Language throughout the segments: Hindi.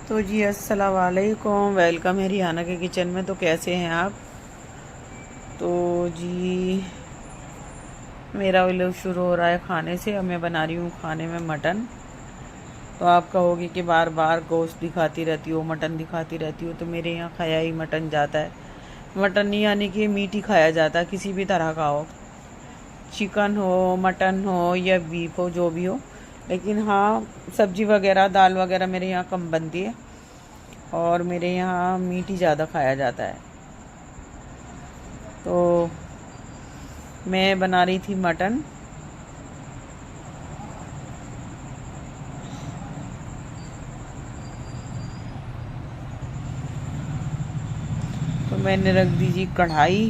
तो जी अस्सलाम वालेकुम, वेलकम है रिहाना के किचन में। तो कैसे हैं आप? तो जी मेरा व्लॉग शुरू हो रहा है खाने से। अब मैं बना रही हूँ खाने में मटन। तो आप कहोगे कि बार बार गोश्त दिखाती रहती हो, मटन दिखाती रहती हो। तो मेरे यहाँ खाया ही मटन जाता है। मटन नहीं यानी कि मीट ही खाया जाता है, किसी भी तरह का हो, चिकन हो, मटन हो या बीफ हो, जो भी हो। लेकिन हाँ, सब्जी वगैरह दाल वगैरह मेरे यहाँ कम बनती है और मेरे यहाँ मीट ही ज़्यादा खाया जाता है। तो मैं बना रही थी मटन। तो मैंने रख दी जी कढ़ाई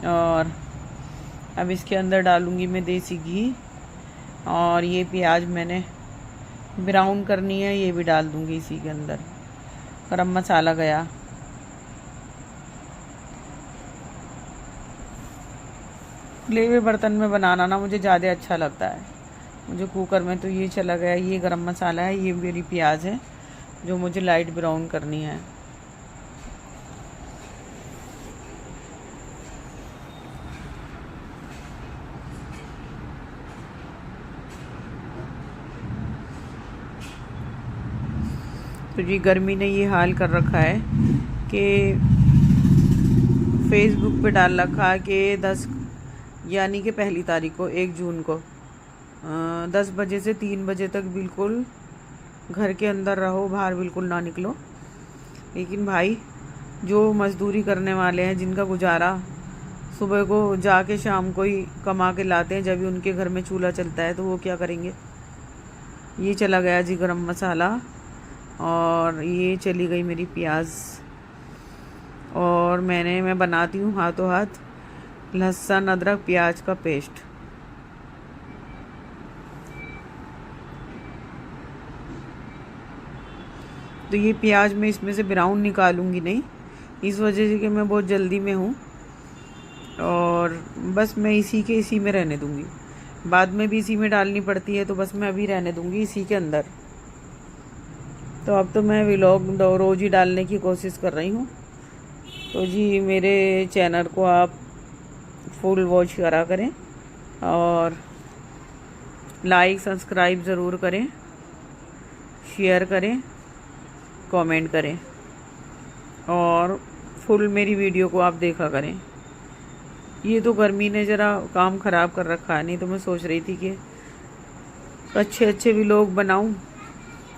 और अब इसके अंदर डालूंगी मैं देसी घी। और ये प्याज मैंने ब्राउन करनी है, ये भी डाल दूंगी इसी के अंदर। गरम मसाला गया। खुले हुए बर्तन में बनाना ना मुझे ज़्यादा अच्छा लगता है। मुझे कुकर में तो ये चला गया। ये गरम मसाला है, ये मेरी प्याज है जो मुझे लाइट ब्राउन करनी है। तो जी गर्मी ने ये हाल कर रखा है कि फेसबुक पे डाल रखा है कि 10 यानी कि पहली तारीख को 1 जून को 10 बजे से 3 बजे तक बिल्कुल घर के अंदर रहो, बाहर बिल्कुल ना निकलो। लेकिन भाई जो मज़दूरी करने वाले हैं, जिनका गुजारा सुबह को जाके शाम को ही कमा के लाते हैं, जब भी उनके घर में चूल्हा चलता है, तो वो क्या करेंगे। ये चला गया जी गरम मसाला और ये चली गई मेरी प्याज। और मैं बनाती हूँ हाथों हाथ लहसुन अदरक प्याज का पेस्ट। तो ये प्याज मैं इसमें से ब्राउन निकालूंगी नहीं, इस वजह से कि मैं बहुत जल्दी में हूँ और बस मैं इसी में रहने दूंगी। बाद में भी इसी में डालनी पड़ती है, तो बस मैं अभी रहने दूंगी इसी के अंदर। तो अब तो मैं व्लॉग रोज़ ही डालने की कोशिश कर रही हूँ। तो जी मेरे चैनल को आप फुल वॉच करा करें और लाइक सब्सक्राइब ज़रूर करें, शेयर करें, कमेंट करें और फुल मेरी वीडियो को आप देखा करें। ये तो गर्मी ने ज़रा काम ख़राब कर रखा है, नहीं तो मैं सोच रही थी कि अच्छे अच्छे व्लॉग बनाऊं।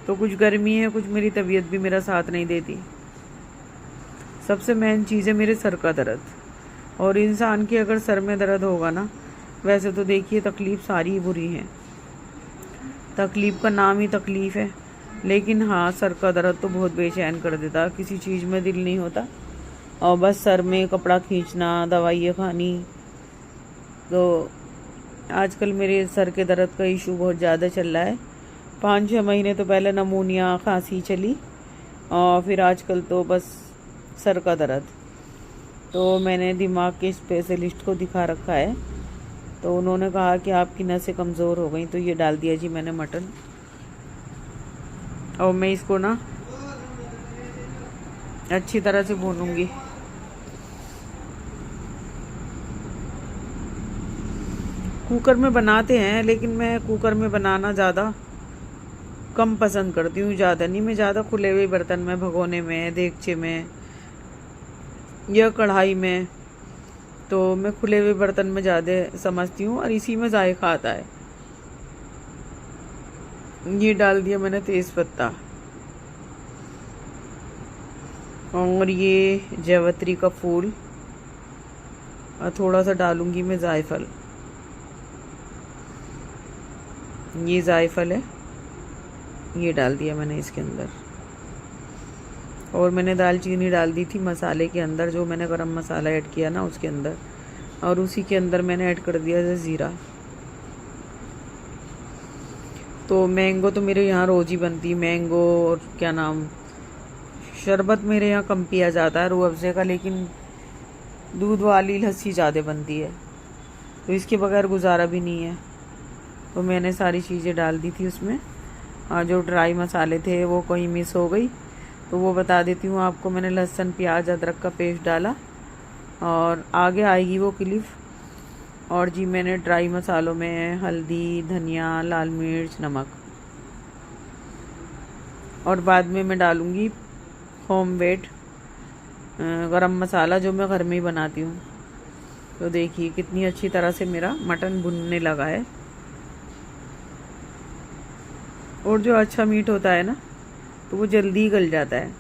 तो कुछ गर्मी है, कुछ मेरी तबीयत भी मेरा साथ नहीं देती। सबसे मेन चीज़ है मेरे सर का दर्द। और इंसान के अगर सर में दर्द होगा ना, वैसे तो देखिए तकलीफ़ सारी ही बुरी है, तकलीफ़ का नाम ही तकलीफ़ है। लेकिन हाँ, सर का दर्द तो बहुत बेचैन कर देता, किसी चीज़ में दिल नहीं होता और बस सर में कपड़ा खींचना, दवाइयाँ खानी। तो आजकल मेरे सर के दर्द का इशू बहुत ज़्यादा चल रहा है। 5-6 महीने तो पहले नमूनिया खांसी चली और फिर आजकल तो बस सर का दर्द। तो मैंने दिमाग के स्पेशलिस्ट को दिखा रखा है, तो उन्होंने कहा कि आपकी नसें कमज़ोर हो गई। तो ये डाल दिया जी मैंने मटन और मैं इसको ना अच्छी तरह से भूनूंगी। कुकर में बनाते हैं, लेकिन मैं कुकर में बनाना ज़्यादा कम पसंद करती हूँ। ज़्यादा नहीं, मैं ज़्यादा खुले हुए बर्तन में, भगोने में, देगचे में या कढ़ाई में, तो मैं खुले हुए बर्तन में ज़्यादा समझती हूँ और इसी में जायका आता है। ये डाल दिया मैंने तेज़ पत्ता और ये जावित्री का फूल और थोड़ा सा डालूंगी मैं जायफल। ये जायफल है, ये डाल दिया मैंने इसके अंदर। और मैंने दालचीनी डाल दी थी मसाले के अंदर, जो मैंने गरम मसाला ऐड किया ना उसके अंदर। और उसी के अंदर मैंने ऐड कर दिया ज़ीरा। तो मैंगो तो मेरे यहाँ रोज़ ही बनती है। मैंगो और क्या नाम, शरबत मेरे यहाँ कम पिया जाता है रूह अफ़ज़े का, लेकिन दूध वाली लस्सी ज़्यादा बनती है, तो इसके बगैर गुजारा भी नहीं है। तो मैंने सारी चीज़ें डाल दी थी उसमें जो ड्राई मसाले थे वो कहीं मिस हो गई, तो वो बता देती हूँ आपको। मैंने लहसुन प्याज अदरक का पेस्ट डाला और आगे आएगी वो क्लिप। और जी मैंने ड्राई मसालों में हल्दी, धनिया, लाल मिर्च, नमक, और बाद में मैं डालूँगी होममेड गरम मसाला जो मैं घर में ही बनाती हूँ। तो देखिए कितनी अच्छी तरह से मेरा मटन भुनने लगा है। और जो अच्छा मीट होता है ना तो वो जल्दी गल जाता है।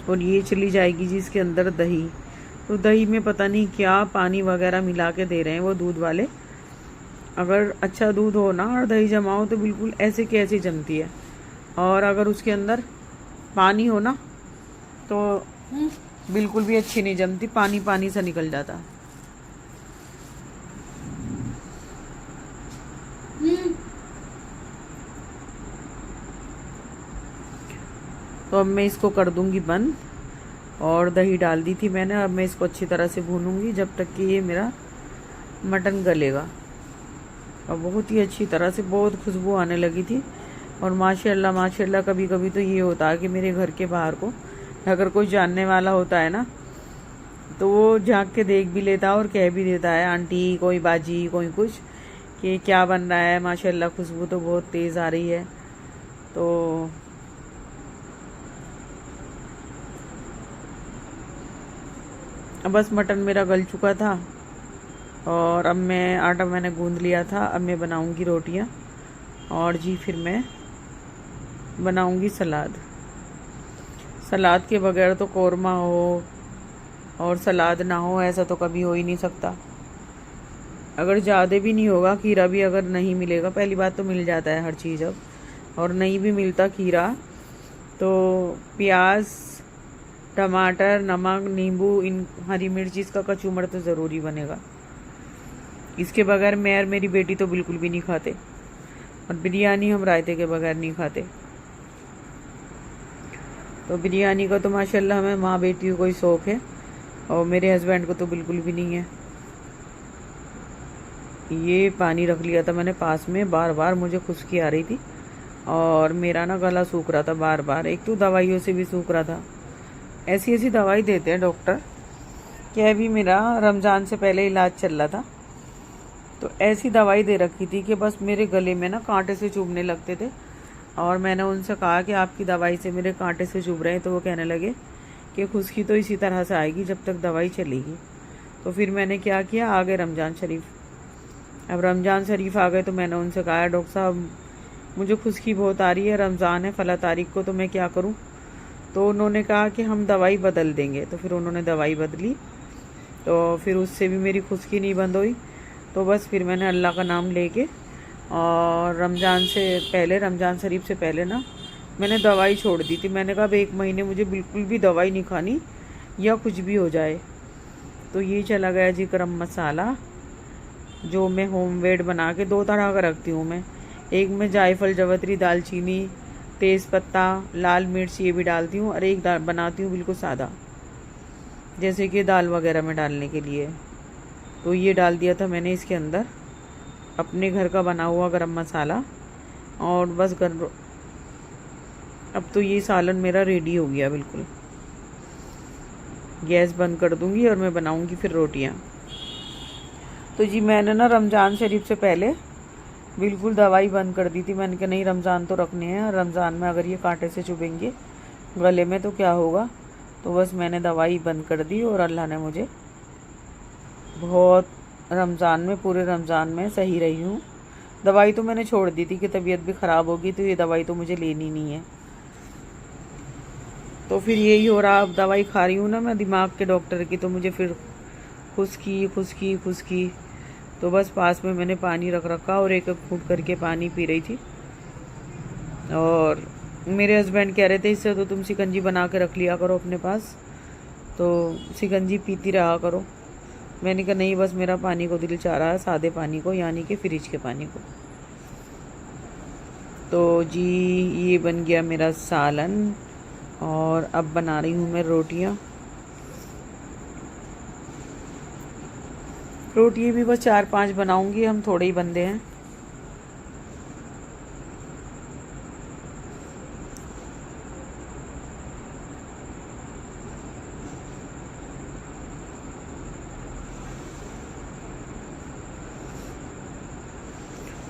और ये चली जाएगी जी इसके अंदर दही। तो दही में पता नहीं क्या पानी वगैरह मिला के दे रहे हैं वो दूध वाले। अगर अच्छा दूध हो ना और दही जमाओ तो बिल्कुल ऐसे के ऐसे जमती है, और अगर उसके अंदर पानी हो ना तो बिल्कुल भी अच्छी नहीं जमती, पानी पानी सा निकल जाता। तो अब मैं इसको कर दूंगी बंद। और दही डाल दी थी मैंने, अब मैं इसको अच्छी तरह से भूनूंगी जब तक कि ये मेरा मटन गलेगा। और बहुत ही अच्छी तरह से बहुत खुशबू आने लगी थी। और माशाल्लाह माशाल्लाह, कभी कभी तो ये होता है कि मेरे घर के बाहर को अगर कोई जानने वाला होता है ना तो वो झांक के देख भी लेता है और कह भी देता है, आंटी, कोई बाजी, कोई कुछ, कि क्या बन रहा है, माशाल्लाह खुशबू तो बहुत तेज़ आ रही है। तो अब बस मटन मेरा गल चुका था और अब मैं आटा मैंने गूंद लिया था। अब मैं बनाऊंगी रोटियां और जी फिर मैं बनाऊंगी सलाद। सलाद के बगैर तो कौरमा हो और सलाद ना हो ऐसा तो कभी हो ही नहीं सकता। अगर ज़्यादा भी नहीं होगा, खीरा भी अगर नहीं मिलेगा, पहली बात तो मिल जाता है हर चीज़ अब, और नहीं भी मिलता खीरा तो प्याज, टमाटर, नमक, नींबू, इन हरी मिर्च, इसका कचूमर तो ज़रूरी बनेगा। इसके बगैर मैं और मेरी बेटी तो बिल्कुल भी नहीं खाते। और बिरयानी हम रायते के बगैर नहीं खाते। तो बिरयानी का तो माशाल्लाह हमें माँ बेटी को कोई शौक़ है, और मेरे हस्बैंड को तो बिल्कुल भी नहीं है। ये पानी रख लिया था मैंने पास में, बार बार मुझे खुश्की आ रही थी और मेरा ना गला सूख रहा था बार बार। एक तो दवाइयों से भी सूख रहा था। ऐसी ऐसी दवाई देते हैं डॉक्टर कि अभी मेरा रमज़ान से पहले इलाज चल रहा था, तो ऐसी दवाई दे रखी थी कि बस मेरे गले में ना कांटे से चुभने लगते थे। और मैंने उनसे कहा कि आपकी दवाई से मेरे कांटे से चुभ रहे हैं, तो वो कहने लगे कि खुश्की तो इसी तरह से आएगी जब तक दवाई चलेगी। तो फिर मैंने क्या किया, आ गए रमज़ान शरीफ। अब रमज़ान शरीफ आ गए तो मैंने उनसे कहा, डॉक्टर साहब मुझे खुश्की बहुत आ रही है, रमज़ान है फला तारीख को, तो मैं क्या करूं? तो उन्होंने कहा कि हम दवाई बदल देंगे। तो फिर उन्होंने दवाई बदली, तो फिर उससे भी मेरी खुश्की नहीं बंद हुई। तो बस फिर मैंने अल्लाह का नाम लेके, और रमज़ान से पहले, रमज़ान शरीफ से पहले ना मैंने दवाई छोड़ दी थी। मैंने कहा अब 1 महीने मुझे बिल्कुल भी दवाई नहीं खानी या कुछ भी हो जाए। तो ये चला गया जी गरम मसाला, जो मैं होममेड बना के 2 तरह का रखती हूँ मैं। एक में जायफल, जवतरी, दालचीनी, तेज़पत्ता, लाल मिर्च ये भी डालती हूँ, और एक बनाती हूँ बिल्कुल सादा, जैसे कि दाल वगैरह में डालने के लिए। तो ये डाल दिया था मैंने इसके अंदर, अपने घर का बना हुआ गरम मसाला। और बस अब तो ये सालन मेरा रेडी हो गया बिल्कुल। गैस बंद कर दूंगी और मैं बनाऊंगी फिर रोटियां। तो जी मैंने ना रमज़ान शरीफ से पहले बिल्कुल दवाई बंद कर दी थी। मैंने कहा नहीं, रमज़ान तो रखने हैं, रमज़ान में अगर ये कांटे से चुभेंगे गले में तो क्या होगा। तो बस मैंने दवाई बंद कर दी और अल्लाह ने मुझे बहुत रमज़ान में, पूरे रमज़ान में सही रही हूँ। दवाई तो मैंने छोड़ दी थी कि तबीयत भी ख़राब होगी तो ये दवाई तो मुझे लेनी नहीं है। तो फिर यही हो रहा, अब दवाई खा रही हूँ ना मैं दिमाग के डॉक्टर की, तो मुझे फिर खुश्की खुश्की खुश्की। तो बस पास में मैंने पानी रख रखा और एक एक घूंट करके पानी पी रही थी। और मेरे हस्बैंड कह रहे थे इससे तो तुम शिकंजी बना के रख लिया करो अपने पास, तो शिकंजी पीती रहा करो। मैंने कहा नहीं, बस मेरा पानी को दिल चाह रहा है, सादे पानी को, यानी कि फ्रिज के पानी को। तो जी ये बन गया मेरा सालन, और अब बना रही हूँ मैं रोटियाँ। रोटियाँ भी बस 4-5 बनाऊंगी, हम थोड़े ही बंदे हैं।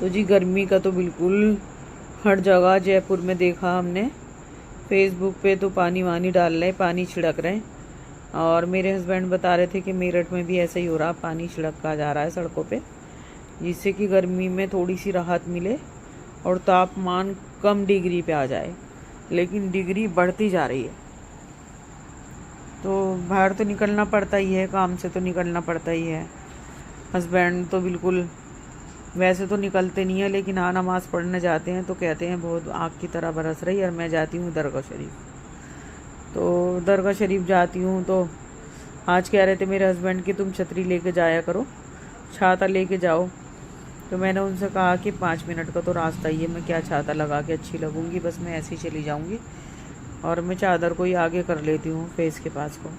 तो जी गर्मी का तो बिल्कुल हर जगह जयपुर में देखा हमने, फेसबुक पे तो पानी वानी डाल रहे, पानी छिड़क रहे हैं। और मेरे हस्बैंड बता रहे थे कि मेरठ में भी ऐसा ही हो रहा, पानी छिड़का जा रहा है सड़कों पे, जिससे कि गर्मी में थोड़ी सी राहत मिले और तापमान कम डिग्री पे आ जाए। लेकिन डिग्री बढ़ती जा रही है, तो बाहर तो निकलना पड़ता ही है, काम से तो निकलना पड़ता ही है। हस्बैंड तो बिल्कुल वैसे तो निकलते नहीं है, लेकिन हाँ नमाज़ पढ़ने जाते हैं तो कहते हैं बहुत आग की तरह बरस रही है। और मैं जाती हूँ दरगाह शरीफ, तो दरगाह शरीफ जाती हूँ तो आज कह रहे थे मेरे हस्बैंड कि तुम छतरी लेके जाया करो, छाता लेके जाओ। तो मैंने उनसे कहा कि 5 मिनट का तो रास्ता ही है, मैं क्या छाता लगा के अच्छी लगूंगी, बस मैं ऐसे ही चली जाऊंगी। और मैं चादर को ही आगे कर लेती हूँ फेस के पास को।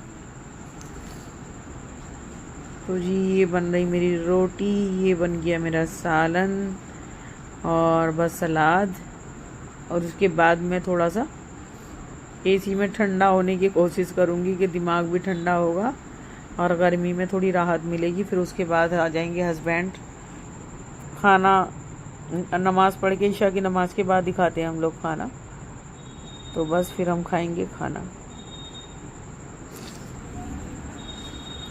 तो जी ये बन रही मेरी रोटी, ये बन गया मेरा सालन और बस सलाद। और उसके बाद मैं थोड़ा सा एसी में ठंडा होने की कोशिश करूँगी कि दिमाग भी ठंडा होगा और गर्मी में थोड़ी राहत मिलेगी। फिर उसके बाद आ जाएंगे हस्बैंड, खाना नमाज़ पढ़ के, ईशा की नमाज़ के बाद दिखाते हैं हम लोग खाना, तो बस फिर हम खाएंगे खाना।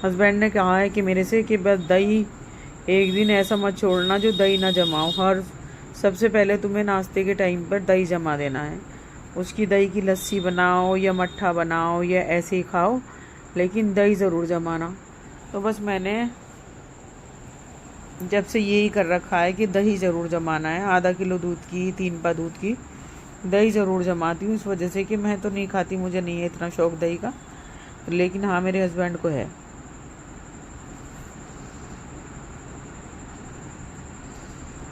हस्बैंड ने कहा है कि मेरे से कि बस दही एक दिन ऐसा मत छोड़ना जो दही ना जमाओ, हर सबसे पहले तुम्हें नाश्ते के टाइम पर दही जमा देना है। उसकी दही की लस्सी बनाओ या मट्ठा बनाओ या ऐसे ही खाओ, लेकिन दही ज़रूर जमाना। तो बस मैंने जब से यही कर रखा है कि दही ज़रूर जमाना है। आधा किलो दूध की, 3 पा दूध की दही ज़रूर जमाती हूँ, इस वजह से कि मैं तो नहीं खाती, मुझे नहीं है इतना शौक दही का, लेकिन हाँ मेरे हस्बैंड को है।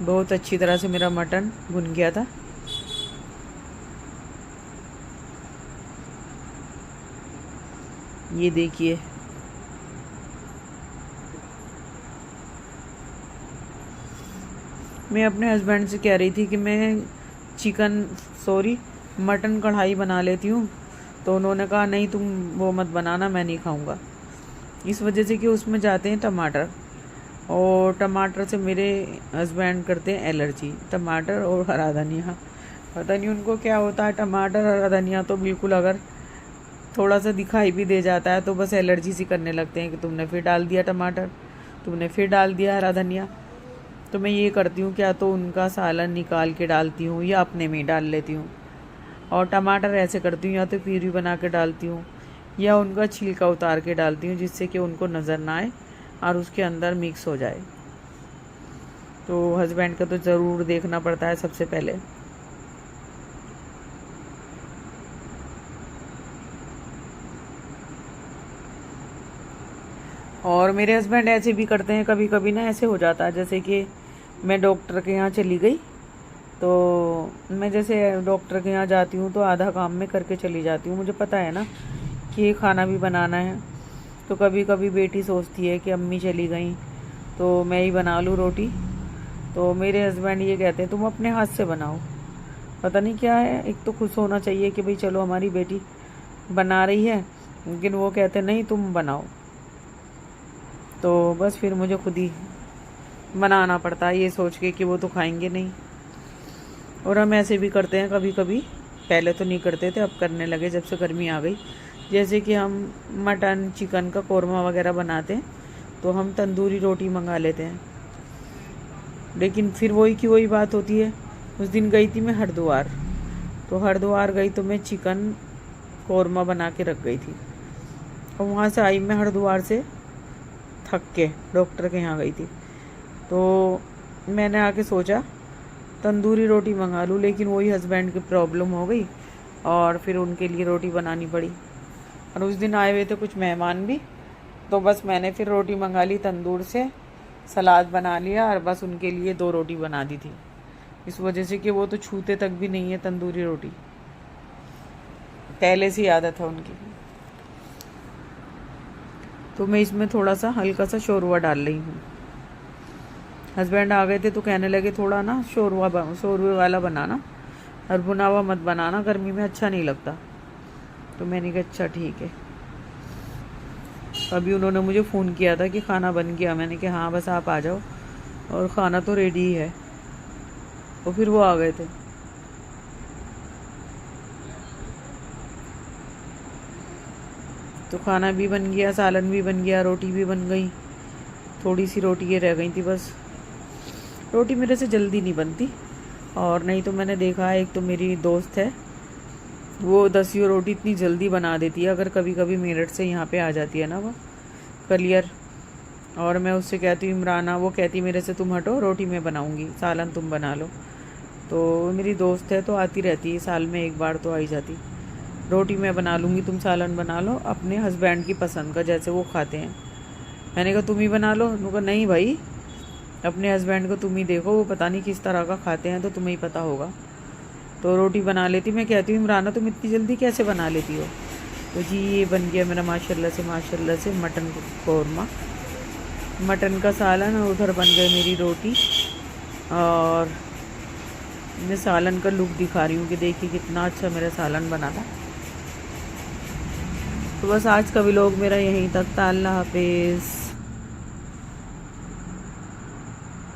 बहुत अच्छी तरह से मेरा मटन भुन गया था। ये देखिए, मैं अपने हस्बैंड से कह रही थी कि मैं मटन कढ़ाई बना लेती हूँ, तो उन्होंने कहा नहीं तुम वो मत बनाना, मैं नहीं खाऊंगा। इस वजह से कि उसमें जाते हैं टमाटर, और टमाटर से मेरे हस्बैंड करते हैं एलर्जी, टमाटर और हरा धनिया। पता नहीं उनको क्या होता है, टमाटर हरा धनिया तो बिल्कुल अगर थोड़ा सा दिखाई भी दे जाता है तो बस एलर्जी सी करने लगते हैं कि तुमने फिर डाल दिया टमाटर, तुमने फिर डाल दिया हरा धनिया। तो मैं ये करती हूँ, क्या तो उनका सालन निकाल के डालती हूँ या अपने में ही डाल लेती हूँ। और टमाटर ऐसे करती हूँ, या तो प्यूरी बना के डालती हूँ या उनका छिलका उतार के डालती हूँ, जिससे कि उनको नज़र ना आए और उसके अंदर मिक्स हो जाए। तो हस्बैंड का तो ज़रूर देखना पड़ता है सबसे पहले। और मेरे हस्बैंड ऐसे भी करते हैं, कभी कभी ना ऐसे हो जाता है, जैसे कि मैं डॉक्टर के यहाँ चली गई, तो मैं जैसे डॉक्टर के यहाँ जाती हूँ तो आधा काम में करके चली जाती हूँ, मुझे पता है ना कि ये खाना भी बनाना है। तो कभी कभी बेटी सोचती है कि अम्मी चली गई तो मैं ही बना लूँ रोटी, तो मेरे हस्बैंड ये कहते हैं तुम अपने हाथ से बनाओ। पता नहीं क्या है, एक तो खुश होना चाहिए कि भाई चलो हमारी बेटी बना रही है, लेकिन वो कहते नहीं तुम बनाओ। तो बस फिर मुझे खुद ही बनाना पड़ता है, ये सोच के कि वो तो खाएंगे नहीं। और हम ऐसे भी करते हैं कभी कभी, पहले तो नहीं करते थे, अब करने लगे जब से गर्मी आ गई। जैसे कि हम मटन चिकन का कोरमा वगैरह बनाते हैं तो हम तंदूरी रोटी मंगा लेते हैं। लेकिन फिर वही की वही बात होती है। उस दिन गई थी मैं हरिद्वार, तो हरिद्वार गई तो मैं चिकन कोरमा बना के रख गई थी, और वहाँ से आई मैं हरिद्वार से थक के डॉक्टर के यहाँ गई थी, तो मैंने आके सोचा तंदूरी रोटी मंगा लूँ, लेकिन वही हस्बैंड की प्रॉब्लम हो गई और फिर उनके लिए रोटी बनानी पड़ी। और उस दिन आए हुए थे कुछ मेहमान भी, तो बस मैंने फिर रोटी मंगा ली तंदूर से, सलाद बना लिया और बस उनके लिए 2 रोटी बना दी थी, इस वजह से कि वो तो छूते तक भी नहीं है तंदूरी रोटी, पहले से ही आदत है उनकी। तो मैं इसमें थोड़ा सा हल्का सा शोरवा डाल रही हूँ। हस्बैंड आ गए थे तो कहने लगे थोड़ा ना शोरवे वाला बनाना और भुना हुआ मत बनाना, गर्मी में अच्छा नहीं लगता। तो मैंने कहा अच्छा ठीक है। अभी उन्होंने मुझे फ़ोन किया था कि खाना बन गया। मैंने कहा हाँ बस आप आ जाओ, और खाना तो रेडी ही है। और फिर वो आ गए थे। तो खाना भी बन गया, सालन भी बन गया, रोटी भी बन गई। थोड़ी सी रोटी ये रह गई थी बस। रोटी मेरे से जल्दी नहीं बनती, और नहीं तो मैंने देखा है, एक तो मेरी दोस्त है वो 10 रोटी इतनी जल्दी बना देती है। अगर कभी कभी मेरठ से यहाँ पे आ जाती है ना वो कलियर, और मैं उससे कहती हूँ इमराना, वो कहती मेरे से तुम हटो, रोटी मैं बनाऊँगी, सालन तुम बना लो। तो मेरी दोस्त है तो आती रहती है, साल में एक बार तो आई जाती। रोटी मैं बना लूँगी, तुम सालन बना लो अपने हस्बैंड की पसंद का, जैसे वो खाते हैं। मैंने कहा तुम ही बना लो। उन्होंने कहा नहीं भाई, अपने हस्बैंड को तुम ही देखो, वो पता नहीं किस तरह का खाते हैं, तो तुम्हें ही पता होगा। तो रोटी बना लेती। मैं कहती हूँ इमराना तुम इतनी जल्दी कैसे बना लेती हो? तो जी ये बन गया मेरा माशाल्लाह से मटन कौरमा, मटन का सालन, और उधर बन गई मेरी रोटी। और मैं सालन का लुक दिखा रही हूँ कि देखिए कितना अच्छा मेरा सालन बना था। तो बस आज का व्लॉग मेरा यहीं तक था। अल्लाह हाफिज़।